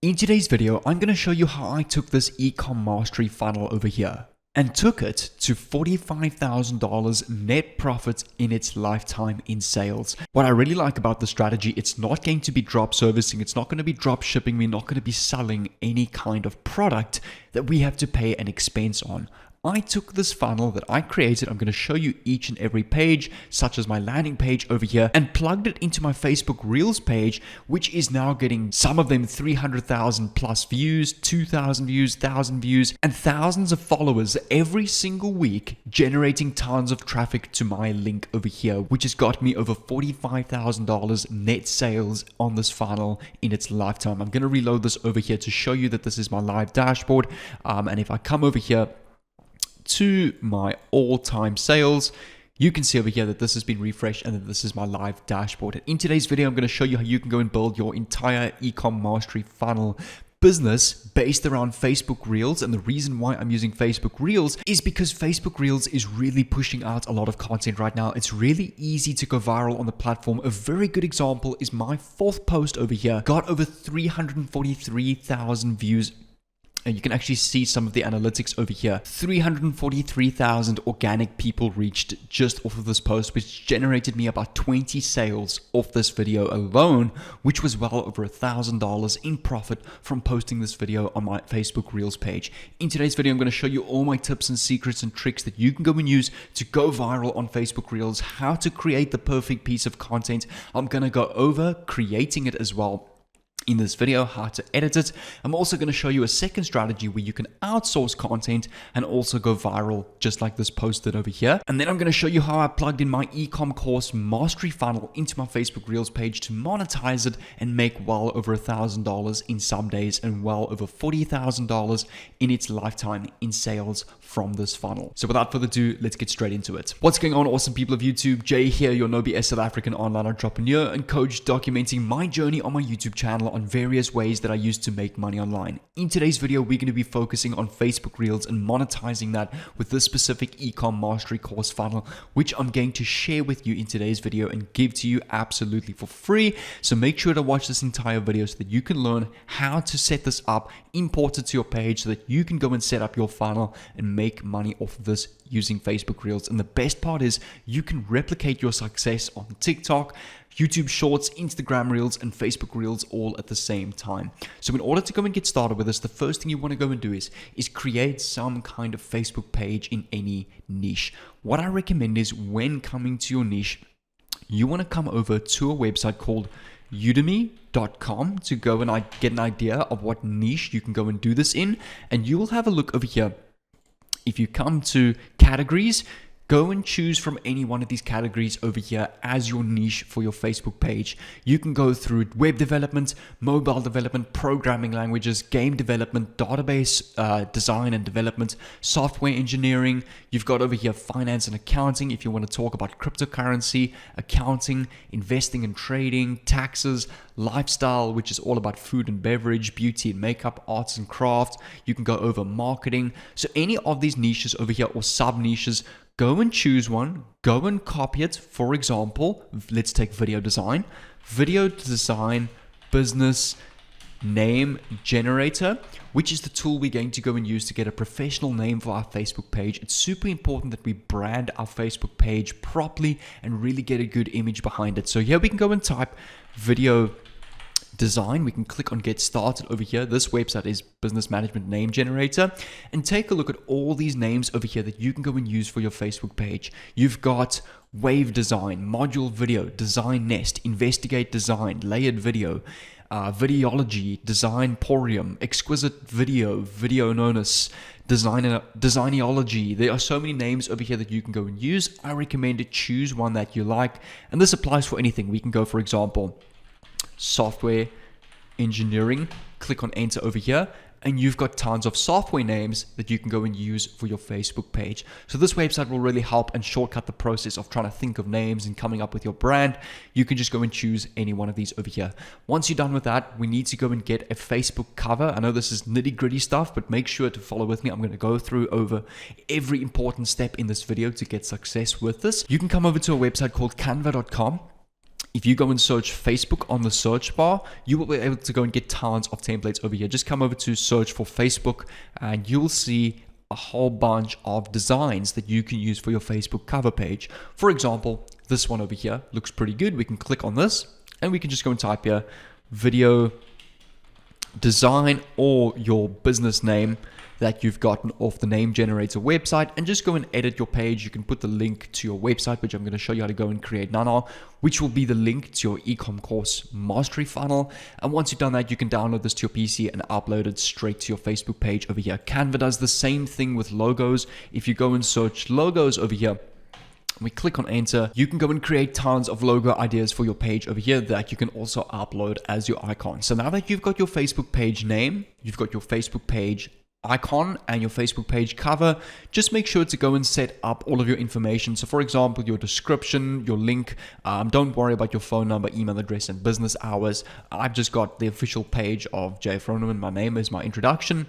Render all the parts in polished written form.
In today's video, I'm going to show you how I took this e-com mastery funnel over here and took it to $45,000 net profit in its lifetime in sales. What I really like about the strategy, it's not going to be drop servicing, it's not going to be drop shipping, we're not going to be selling any kind of product that we have to pay an expense on. I took this funnel that I created, I'm going to show you each and every page, such as my landing page over here, and plugged it into my Facebook Reels page, which is now getting some of them 300,000 plus views, 2,000 views, 1,000 views, and thousands of followers every single week, generating tons of traffic to my link over here, which has got me over $45,000 net sales on this funnel in its lifetime. I'm going to reload this over here to show you that this is my live dashboard. And if I come over here to my all-time sales, you can see over here that this has been refreshed and that this is my live dashboard. And in today's video, I'm going to show you how you can go and build your entire e-com mastery funnel business based around Facebook Reels. And the reason why I'm using Facebook Reels is because Facebook Reels is really pushing out a lot of content right now. It's really easy to go viral on the platform. A very good example is my fourth post over here got over 343,000 views. And you can actually see some of the analytics over here. 343,000 organic people reached just off of this post, which generated me about 20 sales off this video alone, which was well over $1,000 in profit from posting this video on my Facebook Reels page. In today's video, I'm going to show you all my tips and secrets and tricks that you can go and use to go viral on Facebook Reels, how to create the perfect piece of content. I'm going to go over creating it as well in this video, how to edit it. I'm also going to show you a second strategy where you can outsource content and also go viral, just like this post did over here. And then I'm going to show you how I plugged in my e-com course mastery funnel into my Facebook Reels page to monetize it and make well over $1,000 in some days and well over $40,000 in its lifetime in sales from this funnel. So without further ado, let's get straight into it. What's going on, awesome people of YouTube? Jay here, your no BS South African online entrepreneur and coach, documenting my journey on my YouTube channel on various ways that I use to make money online. In today's video, we're going to be focusing on Facebook Reels and monetizing that with this specific e-com mastery course funnel, which I'm going to share with you in today's video and give to you absolutely for free. So make sure to watch this entire video so that you can learn how to set this up, import it to your page so that you can go and set up your funnel and make money off of this using Facebook Reels. And the best part is you can replicate your success on TikTok, YouTube Shorts, Instagram Reels, and Facebook Reels all at the same time. So in order to go and get started with this, the first thing you want to go and do is create some kind of Facebook page in any niche. What I recommend is when coming to your niche, you want to come over to a website called udemy.com to go and get an idea of what niche you can go and do this in. And you will have a look over here. If you come to categories, go and choose from any one of these categories over here as your niche for your Facebook page. You can go through web development, mobile development, programming languages, game development, database design and development, software engineering. You've got over here finance and accounting if you want to talk about cryptocurrency, accounting, investing and trading, taxes, lifestyle, which is all about food and beverage, beauty and makeup, arts and craft. You can go over marketing. So any of these niches over here or sub niches, go and choose one, go and copy it. For example, let's take video design business name generator, which is the tool we're going to go and use to get a professional name for our Facebook page. It's super important that we brand our Facebook page properly and really get a good image behind it. So here we can go and type video design. We can click on get started over here. This website is business management name generator, and take a look at all these names over here that you can go and use for your Facebook page. You've got wave design, module video, design nest, investigate design, layered video, videology, design porium, exquisite video, video known as designology. There are so many names over here that you can go and use. I recommend to choose one that you like, and this applies for anything. We can go, for example, software engineering, click on enter over here, and you've got tons of software names that you can go and use for your Facebook page. So this website will really help and shortcut the process of trying to think of names and coming up with your brand. You can just go and choose any one of these over here. Once you're done with that, we need to go and get a Facebook cover. I know this is nitty-gritty stuff, but make sure to follow with me. I'm going to go through over every important step in this video to get success with this. You can come over to a website called canva.com. if you go and search Facebook on the search bar, you will be able to go and get tons of templates over here. Just come over to search for Facebook and you'll see a whole bunch of designs that you can use for your Facebook cover page. For example, this one over here looks pretty good. We can click on this and we can just go and type here video design or your business name that you've gotten off the name generator website, and just go and edit your page. You can put the link to your website, which I'm going to show you how to go and create now, which will be the link to your ecom course mastery funnel. And once you've done that, you can download this to your PC and upload it straight to your Facebook page over here. Canva does the same thing with logos. If you go and search logos over here, we click on enter, you can go and create tons of logo ideas for your page over here that you can also upload as your icon. So now that you've got your Facebook page name, you've got your Facebook page icon and your Facebook page cover, just make sure to go and set up all of your information. So for example, your description, your link, don't worry about your phone number, email address, and business hours. I've just got the official page of Jay Froneman. My name is my introduction,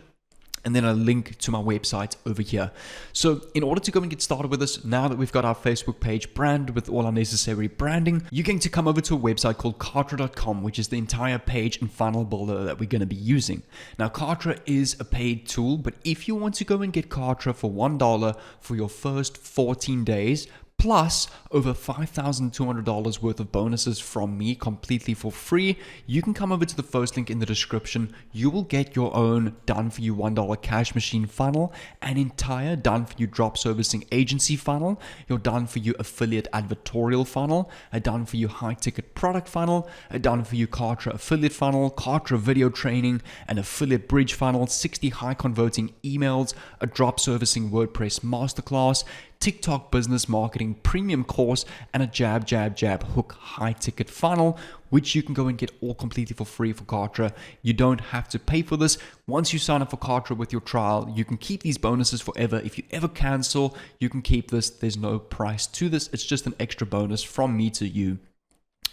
and then a link to my website over here. So in order to go and get started with this, now that we've got our Facebook page branded with all our necessary branding, you're going to come over to a website called Kartra.com, which is the entire page and funnel builder that we're going to be using. Now, Kartra is a paid tool, but if you want to go and get Kartra for $1 for your first 14 days, plus over $5,200 worth of bonuses from me completely for free, you can come over to the first link in the description. You will get your own done for you $1 cash machine funnel, an entire done for you drop servicing agency funnel, your done for you affiliate advertorial funnel, a done for you high ticket product funnel, a done for you Kartra affiliate funnel, Kartra video training, an affiliate bridge funnel, 60 high converting emails, a drop servicing WordPress masterclass, TikTok business marketing premium course, and a jab hook high ticket funnel, which you can go and get all completely for free for Kartra. You don't have to pay for this. Once you sign up for Kartra with your trial, you can keep these bonuses forever. If you ever cancel, you can keep this. There's no price to this. It's just an extra bonus from me to you.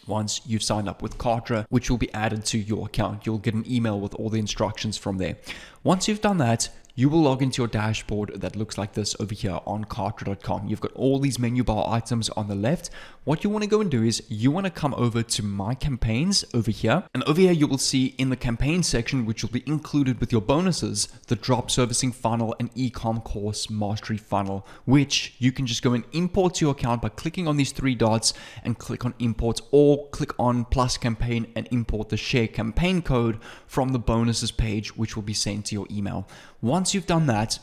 Once you've signed up with Kartra, which will be added to your account, you'll get an email with all the instructions from there. Once you've done that, you will log into your dashboard that looks like this over here on Kartra.com. You've got all these menu bar items on the left. What you want to go and do is you want to come over to My Campaigns over here. And over here, you will see in the campaign section, which will be included with your bonuses, the drop servicing funnel and ecom course mastery funnel, which you can just go and import to your account by clicking on these three dots and click on import, or click on plus campaign and import the share campaign code from the bonuses page, which will be sent to your email. Once you've done that,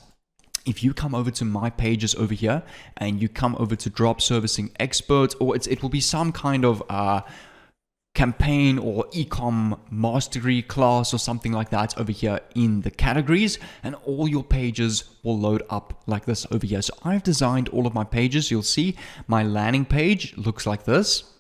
if you come over to my pages over here and you come over to drop servicing expert, or it will be some kind of campaign or ecom mastery class or something like that over here in the categories, and all your pages will load up like this over here. So I've designed all of my pages. You'll see my landing page looks like this.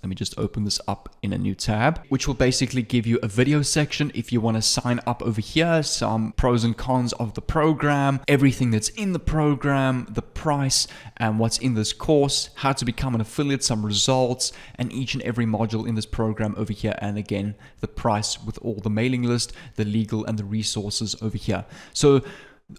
Let me just open this up in a new tab, which will basically give you a video section if you want to sign up over here, some pros and cons of the program, everything that's in the program, the price and what's in this course, how to become an affiliate, some results, and each and every module in this program over here. And again, the price with all the mailing list, the legal and the resources over here. So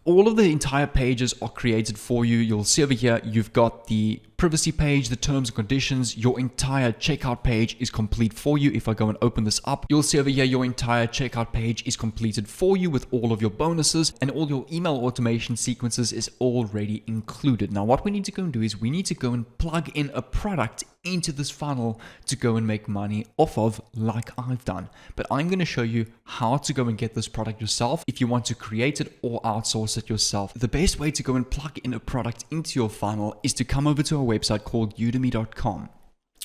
all of the entire pages are created for you. You'll see over here, you've got the privacy page, the terms and conditions. Your entire checkout page is complete for you. If I go and open this up, you'll see over here, your entire checkout page is completed for you with all of your bonuses, and all your email automation sequences is already included. Now, what we need to go and do is we need to go and plug in a product into this funnel to go and make money off of, like I've done. But I'm going to show you how to go and get this product yourself if you want to create it or outsource it yourself. The best way to go and plug in a product into your funnel is to come over to a website called udemy.com.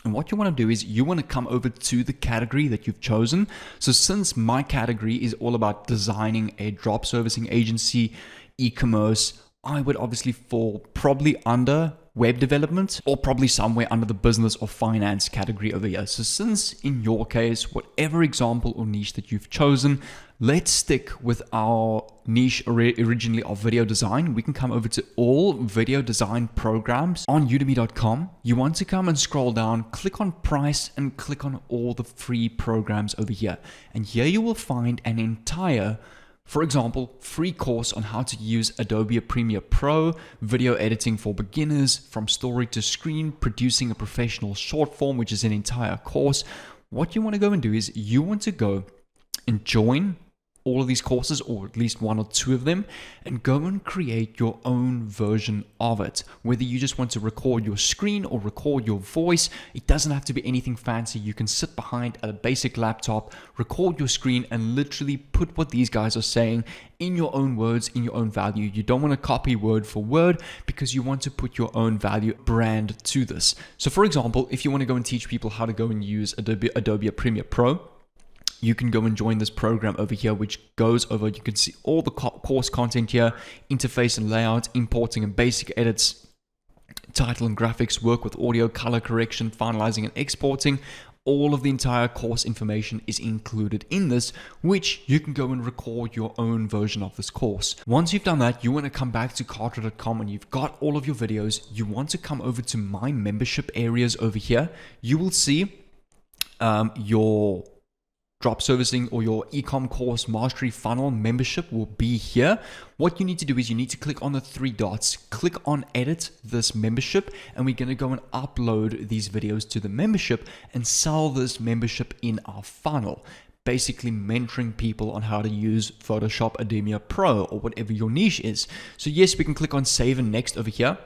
And what you want to do is you want to come over to the category that you've chosen. So since my category is all about designing a drop servicing agency, e-commerce, I would obviously fall probably under web development, or probably somewhere under the business or finance category over here. So since in your case, whatever example or niche that you've chosen, let's stick with our niche originally of video design. We can come over to all video design programs on udemy.com. You want to come and scroll down, click on price, and click on all the free programs over here. And here you will find an entire For example, free course on how to use Adobe Premiere Pro, video editing for beginners, from story to screen, producing a professional short form, which is an entire course. What you want to go and do is you want to go and join all of these courses, or at least one or two of them, and go and create your own version of it. Whether you just want to record your screen or record your voice, it doesn't have to be anything fancy. You can sit behind a basic laptop, record your screen, and literally put what these guys are saying in your own words, in your own value. You don't want to copy word for word because you want to put your own value brand to this. So for example, if you want to go and teach people how to go and use Adobe Premiere Pro, you can go and join this program over here, which goes over, you can see all the course content here, interface and layout, importing and basic edits, title and graphics, work with audio, color correction, finalizing and exporting. All of the entire course information is included in this, which you can go and record your own version of this course. Once you've done that, you want to come back to Cartridge.com and you've got all of your videos. You want to come over to my membership areas over here. You will see your drop servicing or your ecom course mastery funnel membership will be here. What you need to do is you need to click on the three dots, click on edit this membership, and we're going to go and upload these videos to the membership and sell this membership in our funnel. Basically mentoring people on how to use Photoshop, Adobe Pro, or whatever your niche is. So yes, we can click on save and next over here.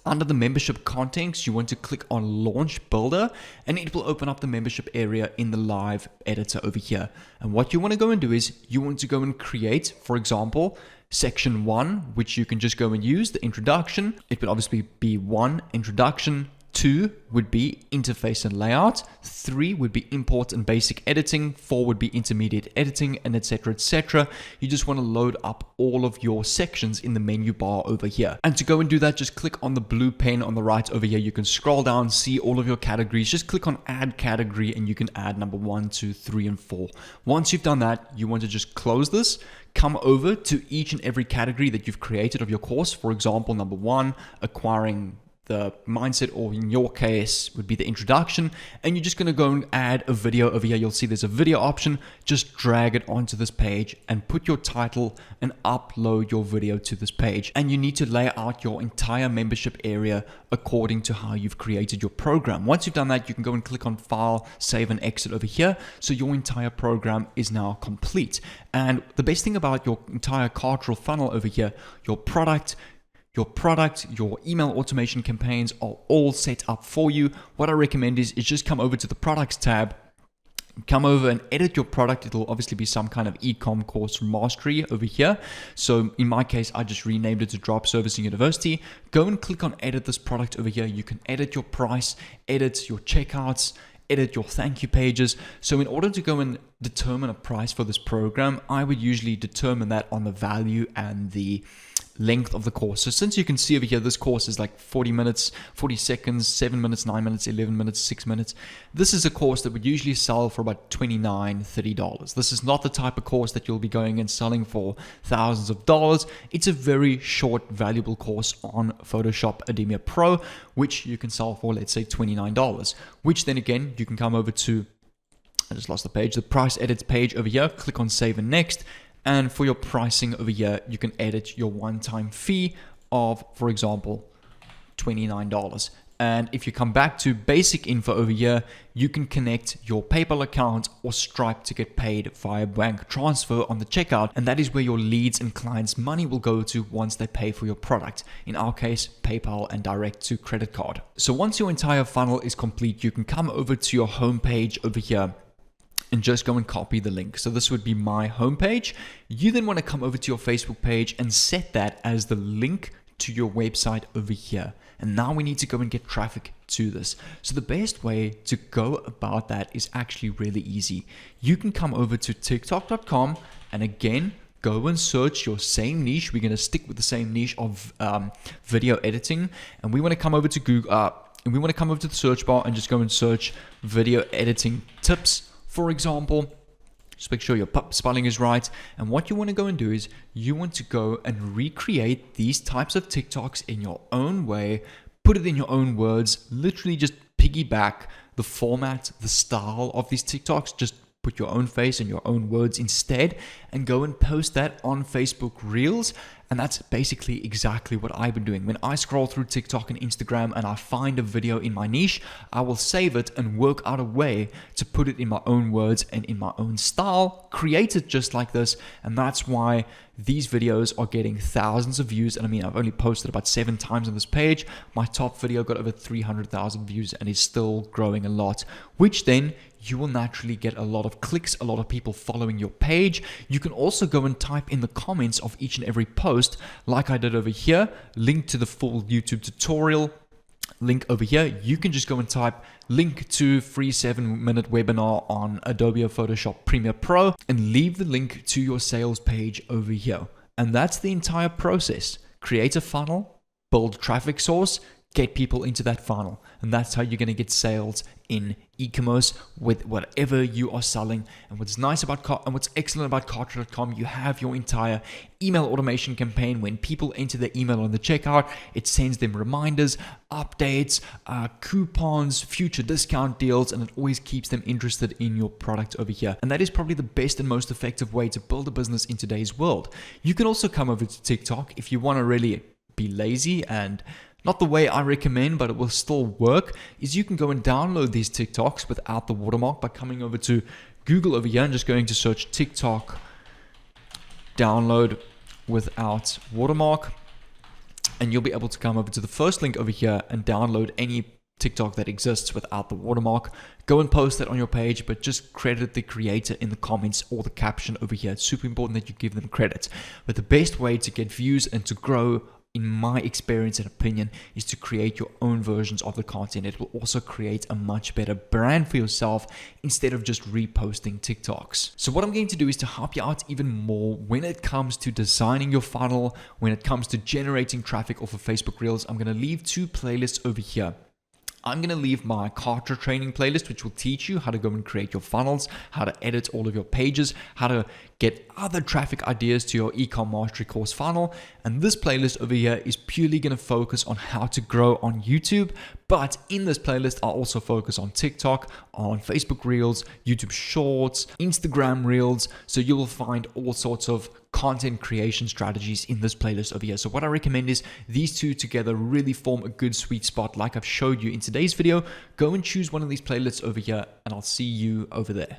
Under the membership contents, you want to click on Launch Builder, and it will open up the membership area in the live editor over here. And what you want to go and do is you want to go and create, for example, section 1, which you can just go and use, the introduction. It would obviously be 1, introduction. 2 would be interface and layout, 3 would be import and basic editing, 4 would be intermediate editing, and etc, etc. You just want to load up all of your sections in the menu bar over here. And to go and do that, just click on the blue pen on the right over here. You can scroll down, see all of your categories. Just click on add category and you can add number 1, 2, 3, and 4. Once you've done that, you want to just close this, come over to each and every category that you've created of your course. For example, number 1, acquiring the mindset, or in your case would be the introduction, and you're just going to go and add a video over here. You'll see there's a video option. Just drag it onto this page and put your title and upload your video to this page. And you need to lay out your entire membership area according to how you've created your program. Once you've done that, you can go and click on file, save and exit over here. So your entire program is now complete. And the best thing about your entire Cartridge funnel over here, your product, your email automation campaigns are all set up for you. What I recommend is just come over to the products tab, come over and edit your product. It'll obviously be some kind of ecom course mastery over here. So in my case, I just renamed it to Drop Servicing University. Go and click on edit this product over here. You can edit your price, edit your checkouts, edit your thank you pages. So in order to go and determine a price for this program, I would usually determine that on the value and the length of the course. So since you can see over here, this course is like 40 minutes, 40 seconds, 7 minutes, 9 minutes, 11 minutes, 6 minutes. This is a course that would usually sell for about $29, $30. This is not the type of course that you'll be going and selling for thousands of dollars. It's a very short, valuable course on Photoshop Adobe Pro, which you can sell for, let's say, $29, which then again, you can come over to, I just lost the page, the price edits page over here, click on save and next. And for your pricing over here, you can edit your one-time fee of, for example, $29. And if you come back to basic info over here, you can connect your PayPal account or Stripe to get paid via bank transfer on the checkout. And that is where your leads and clients' money will go to once they pay for your product. In our case, PayPal and direct to credit card. So once your entire funnel is complete, you can come over to your homepage over here and just go and copy the link. So this would be my homepage. You then want to come over to your Facebook page and set that as the link to your website over here. And now we need to go and get traffic to this. So the best way to go about that is actually really easy. You can come over to TikTok.com and again, go and search your same niche. We're going to stick with the same niche of video editing. And we want to come over to Google, and we want to come over to the search bar and just go and search video editing tips. For example, just make sure your spelling is right. And what you want to go and do is you want to go and recreate these types of TikToks in your own way, put it in your own words, literally just piggyback the format, the style of these TikToks, just put your own face and your own words instead, and go and post that on Facebook Reels. And that's basically exactly what I've been doing. When I scroll through TikTok and Instagram and I find a video in my niche, I will save it and work out a way to put it in my own words and in my own style, create it just like this. And that's why these videos are getting thousands of views. And I mean, I've only posted about 7 times on this page. My top video got over 300,000 views and is still growing a lot, which then you will naturally get a lot of clicks, a lot of people following your page. You can also go and type in the comments of each and every post, like I did over here, link to the full YouTube tutorial, link over here. You can just go and type link to free 7-minute webinar on Adobe Photoshop Premiere Pro and leave the link to your sales page over here. And that's the entire process. Create a funnel, build a traffic source, get people into that funnel. And that's how you're going to get sales in e-commerce with whatever you are selling. And what's nice about and what's excellent about Cartridge.com, you have your entire email automation campaign. When people enter their email on the checkout, it sends them reminders, updates, coupons, future discount deals, and it always keeps them interested in your product over here. And that is probably the best and most effective way to build a business in today's world. You can also come over to TikTok if you want to really be lazy and not the way I recommend, but it will still work, is you can go and download these TikToks without the watermark by coming over to Google over here and just going to search TikTok download without watermark. And you'll be able to come over to the first link over here and download any TikTok that exists without the watermark. Go and post that on your page, but just credit the creator in the comments or the caption over here. It's super important that you give them credit. But the best way to get views and to grow, in my experience and opinion, is to create your own versions of the content. It will also create a much better brand for yourself instead of just reposting TikToks. So what I'm going to do is to help you out even more when it comes to designing your funnel, when it comes to generating traffic off of Facebook Reels. I'm going to leave 2 playlists over here. I'm going to leave my Cartridge training playlist, which will teach you how to go and create your funnels, how to edit all of your pages, how to get other traffic ideas to your e-com mastery course funnel. And this playlist over here is purely going to focus on how to grow on YouTube. But in this playlist, I'll also focus on TikTok, on Facebook Reels, YouTube Shorts, Instagram Reels. So you will find all sorts of content creation strategies in this playlist over here. So what I recommend is these 2 together really form a good sweet spot like I've showed you in today's video. Go and choose one of these playlists over here and I'll see you over there.